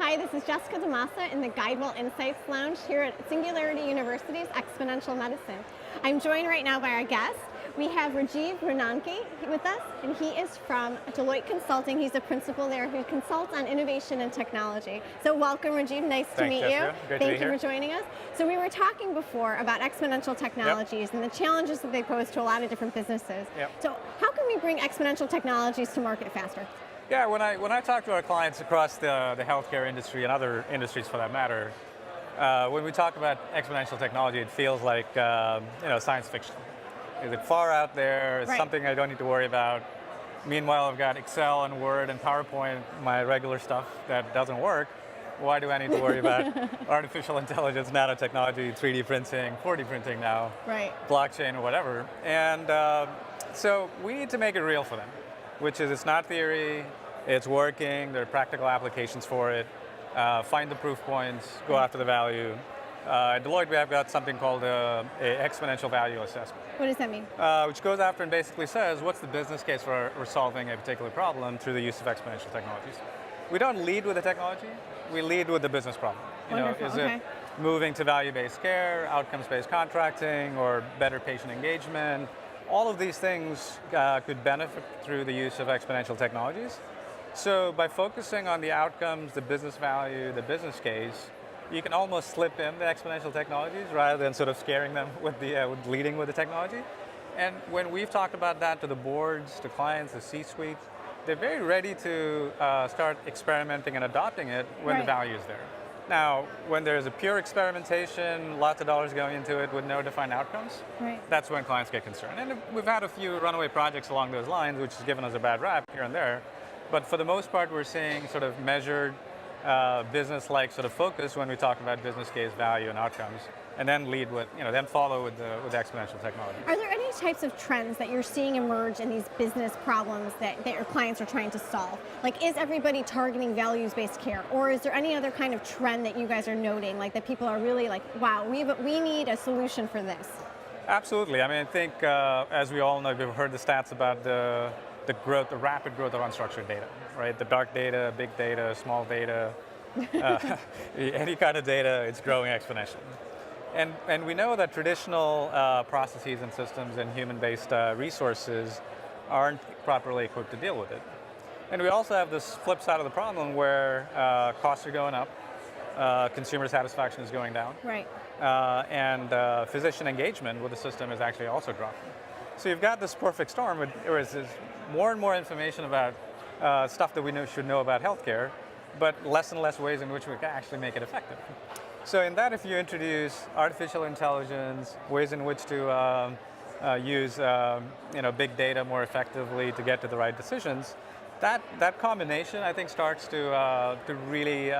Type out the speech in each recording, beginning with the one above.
Hi, this is Jessica DeMassa in the Guidewell Insights Lounge here at Singularity University's Exponential Medicine. I'm joined right now by our guest. We have Rajeev Ronanki with us, and he is from Deloitte Consulting. He's a principal there who consults on innovation and technology. So welcome, Rajeev. Nice to meet you. Thank you for joining us. So we were talking before about exponential technologies and the challenges that they pose to a lot of different businesses. So how can we bring exponential technologies to market faster? Yeah, when I talk to our clients across the healthcare industry and other industries for that matter, when we talk about exponential technology, it feels like science fiction. Is it far out there? It's something I don't need to worry about. Meanwhile, I've got Excel and Word and PowerPoint, my regular stuff that doesn't work. Why do I need to worry about artificial intelligence, nanotechnology, 3D printing, 4D printing now, blockchain or whatever? And so we need to make it real for them, which is it's not theory, it's working, there are practical applications for it. Find the proof points, go after the value. At Deloitte, we have got something called a exponential value assessment. What does that mean? Which goes after and basically says, what's the business case for solving a particular problem through the use of exponential technologies? We don't lead with the technology, we lead with the business problem. Is it moving to value-based care, outcomes-based contracting, or better patient engagement? All of these things could benefit through the use of exponential technologies. So by focusing on the outcomes, the business value, the business case, you can almost slip in the exponential technologies rather than sort of scaring them with leading with the technology. And when we've talked about that to the boards, to clients, the C-suite, they're very ready to start experimenting and adopting it when the value is there. Now, when there's a pure experimentation, lots of dollars going into it with no defined outcomes, that's when clients get concerned. And we've had a few runaway projects along those lines, which has given us a bad rap here and there. But for the most part, we're seeing sort of measured business-like sort of focus when we talk about business case value and outcomes, and then lead with, then follow with the exponential technology. Are there any types of trends that you're seeing emerge in these business problems that your clients are trying to solve? Like, is everybody targeting values-based care, or is there any other kind of trend that you guys are noting, like that people are really like, wow, we need a solution for this? Absolutely. I mean, I think as we all know, we've heard the stats about the rapid growth of unstructured data, right? The dark data, big data, small data, any kind of data, it's growing exponentially. And we know that traditional processes and systems and human-based resources aren't properly equipped to deal with it. And we also have this flip side of the problem where costs are going up, consumer satisfaction is going down, and physician engagement with the system is actually also dropping. So you've got this perfect storm where there's more and more information about stuff that we should know about healthcare, but less and less ways in which we can actually make it effective. So in that, if you introduce artificial intelligence, ways in which to use big data more effectively to get to the right decisions, that combination, I think, starts to really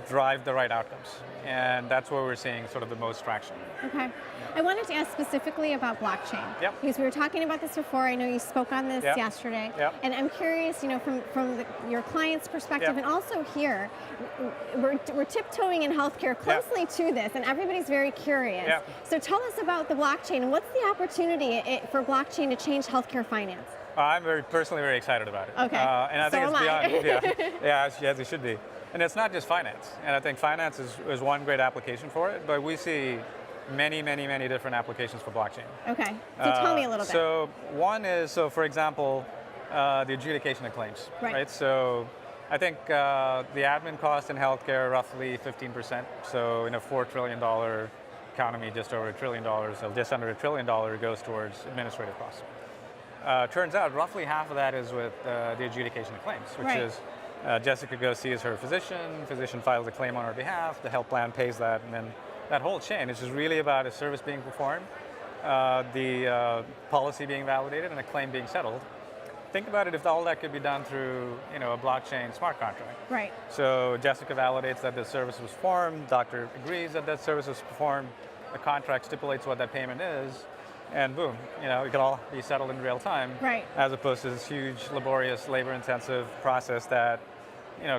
drive the right outcomes. And that's where we're seeing sort of the most traction. Okay. I wanted to ask specifically about blockchain. Because we were talking about this before. I know you spoke on this yesterday. And I'm curious, from your client's perspective, and also here, we're tiptoeing in healthcare closely to this, and everybody's very curious. So tell us about the blockchain, and what's the opportunity for blockchain to change healthcare finance? I'm personally very excited about it. Okay. And I think it's beyond, as it should be. And it's not just finance. And I think finance is one great application for it, but we see many, many, many different applications for blockchain. Okay, so tell me a little bit. So one is, for example, the adjudication of claims, right? So I think the admin cost in healthcare are roughly 15%. So in a $4 trillion economy, just over $1 trillion, so just under $1 trillion goes towards administrative costs. Turns out roughly half of that is with the adjudication of claims, which is Jessica goes sees her physician files a claim on her behalf, the health plan pays that, and then that whole chain is just really about a service being performed, the policy being validated, and a claim being settled. Think about it if all that could be done through a blockchain smart contract. So Jessica validates that the service was performed, doctor agrees that that service was performed, the contract stipulates what that payment is, and boom, it can all be settled in real time, as opposed to this huge, laborious, labor-intensive process that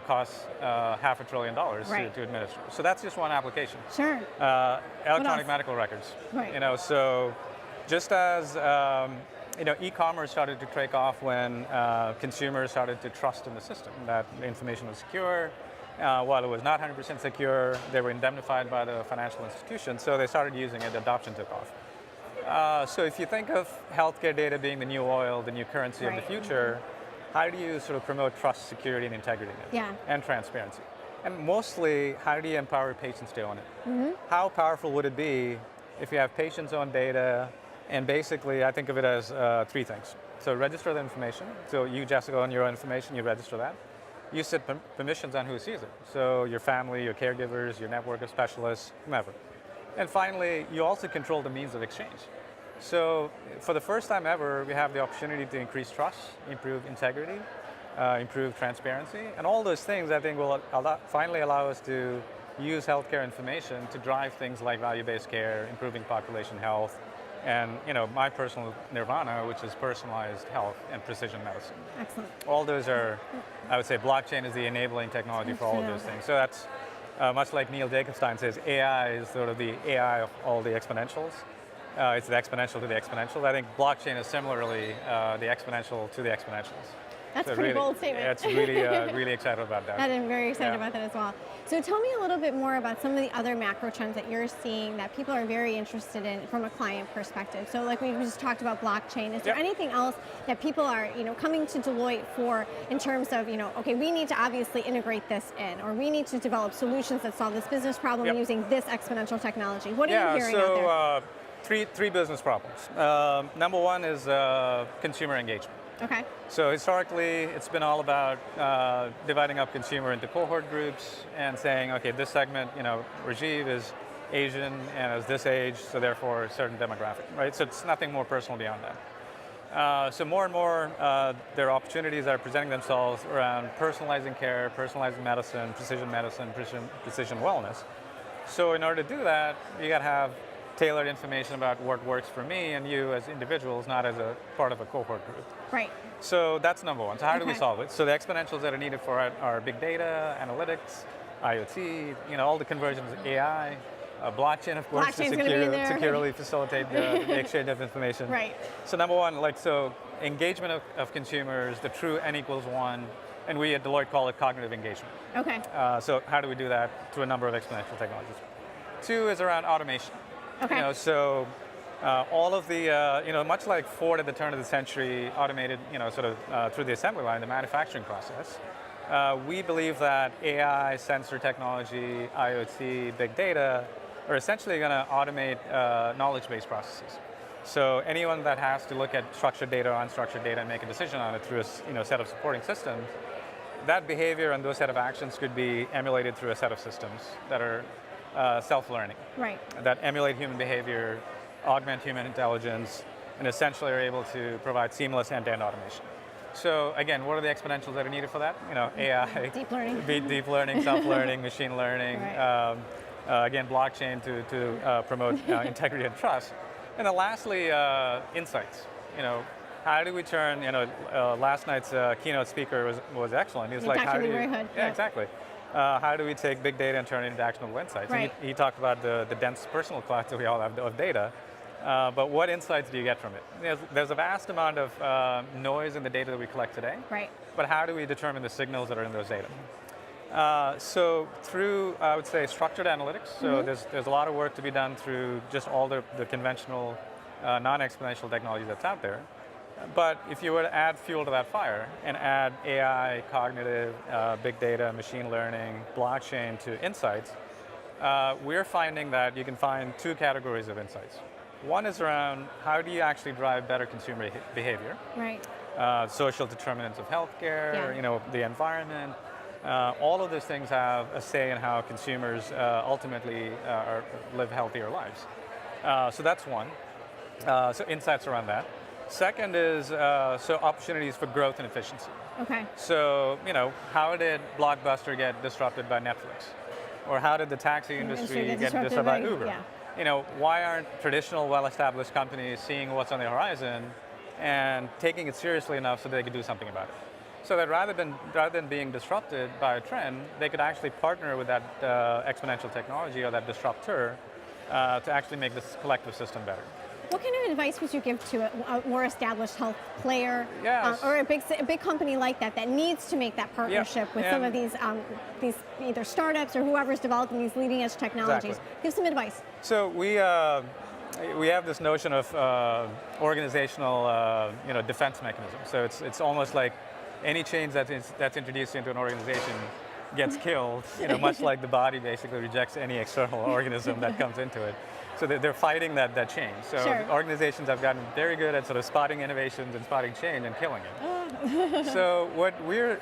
costs $500 billion to administer. So that's just one application. Sure. Electronic medical records. So just as e-commerce started to take off when consumers started to trust in the system, that the information was secure, while it was not 100% secure, they were indemnified by the financial institution, so they started using it, adoption took off. So if you think of healthcare data being the new oil, the new currency of the future, how do you sort of promote trust, security, and integrity in it? And transparency? And mostly, how do you empower patients to own it? How powerful would it be if you have patients-owned data, and basically, I think of it as three things. So register the information. So you, Jessica, own your own information, you register that. You set permissions on who sees it. So your family, your caregivers, your network of specialists, whomever. And finally, you also control the means of exchange. So for the first time ever, we have the opportunity to increase trust, improve integrity, improve transparency, and all those things I think will finally allow us to use healthcare information to drive things like value-based care, improving population health, and my personal nirvana, which is personalized health and precision medicine. Excellent. All those are, I would say, blockchain is the enabling technology for all of those things. So that's much like Neil Jacobstein says, AI is sort of the AI of all the exponentials. It's the exponential to the exponentials. I think blockchain is similarly the exponential to the exponentials. That's a pretty bold statement. It's really, really excited about that. I'm very excited about that as well. So tell me a little bit more about some of the other macro trends that you're seeing that people are very interested in from a client perspective. So like we just talked about blockchain, is there anything else that people are coming to Deloitte for in terms of, okay, we need to obviously integrate this in, or we need to develop solutions that solve this business problem using this exponential technology? What are you hearing out there? Three business problems. Number one is consumer engagement. Okay. So historically, it's been all about dividing up consumer into cohort groups and saying, okay, this segment, Rajeev is Asian and is this age, so therefore a certain demographic, right? So it's nothing more personal beyond that. So more and more, there are opportunities that are presenting themselves around personalizing care, personalizing medicine, precision wellness. So in order to do that, you got to have tailored information about what works for me and you as individuals, not as a part of a cohort group. Right. So that's number one. So how do we solve it? So the exponentials that are needed for it are big data, analytics, IoT, all the conversions of AI, blockchain, of course, to securely facilitate the exchange of information. Right. So number one, engagement of consumers, the true N equals one, and we at Deloitte call it cognitive engagement. Okay. So how do we do that through a number of exponential technologies? Two is around automation. Okay. All of the, much like Ford at the turn of the century automated, through the assembly line, the manufacturing process, we believe that AI, sensor technology, IoT, big data are essentially going to automate knowledge-based processes. So anyone that has to look at structured data or unstructured data and make a decision on it through a set of supporting systems, that behavior and those set of actions could be emulated through a set of systems that are self-learning, that emulate human behavior, augment human intelligence, and essentially are able to provide seamless end-to-end automation. So again, what are the exponentials that are needed for that? AI, deep learning, self-learning, machine learning, again, blockchain to promote integrity and trust. And then lastly, insights. How do we turn, last night's keynote speaker was excellent. He was like, how do you, exactly. How do we take big data and turn it into actionable insights? Right. He talked about the dense personal cloud that we all have of data, but what insights do you get from it? There's a vast amount of noise in the data that we collect today, but how do we determine the signals that are in those data? So through, I would say, structured analytics, so there's a lot of work to be done through just all the conventional non-exponential technology that's out there. But if you were to add fuel to that fire and add AI, cognitive, big data, machine learning, blockchain to insights, we're finding that you can find two categories of insights. One is around how do you actually drive better consumer behavior? Social determinants of healthcare, the environment. All of those things have a say in how consumers ultimately live healthier lives. So that's one. So insights around that. Second is opportunities for growth and efficiency. Okay. So, how did Blockbuster get disrupted by Netflix? Or how did the taxi industry get disrupted by Uber? Why aren't traditional, well-established companies seeing what's on the horizon and taking it seriously enough so they could do something about it? So that rather than being disrupted by a trend, they could actually partner with that exponential technology or that disruptor to actually make this collective system better. What kind of advice would you give to a more established health player Yes. or a big company like that needs to make that partnership with some of these either startups or whoever's developing these leading edge technologies? Exactly. Give some advice. So we have this notion of organizational defense mechanism. So it's almost like any change that's introduced into an organization gets killed, much like the body basically rejects any external organism that comes into it. So they're fighting that change. So organizations have gotten very good at sort of spotting innovations and spotting change and killing it. So what we're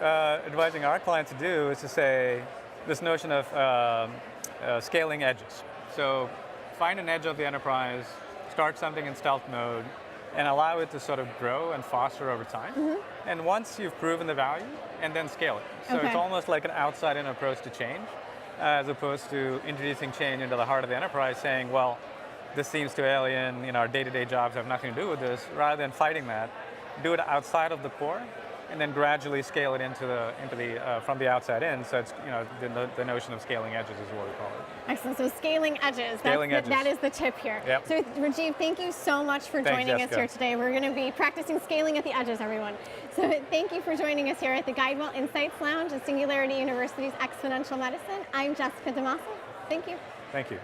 advising our clients to do is to say this notion of scaling edges. So find an edge of the enterprise, start something in stealth mode, and allow it to sort of grow and foster over time. Mm-hmm. And once you've proven the value, and then scale it. So it's almost like an outside-in approach to change, as opposed to introducing change into the heart of the enterprise, saying, well, this seems too alien, our day-to-day jobs have nothing to do with this. Rather than fighting that, do it outside of the core, and then gradually scale it into the from the outside in. So it's the notion of scaling edges is what we call it. Excellent. So scaling edges. That is the tip here. Yep. So Rajeev, thank you so much for joining us here today. We're going to be practicing scaling at the edges, everyone. So thank you for joining us here at the Guidewell Insights Lounge at Singularity University's Exponential Medicine. I'm Jessica DeMassa. Thank you. Thank you.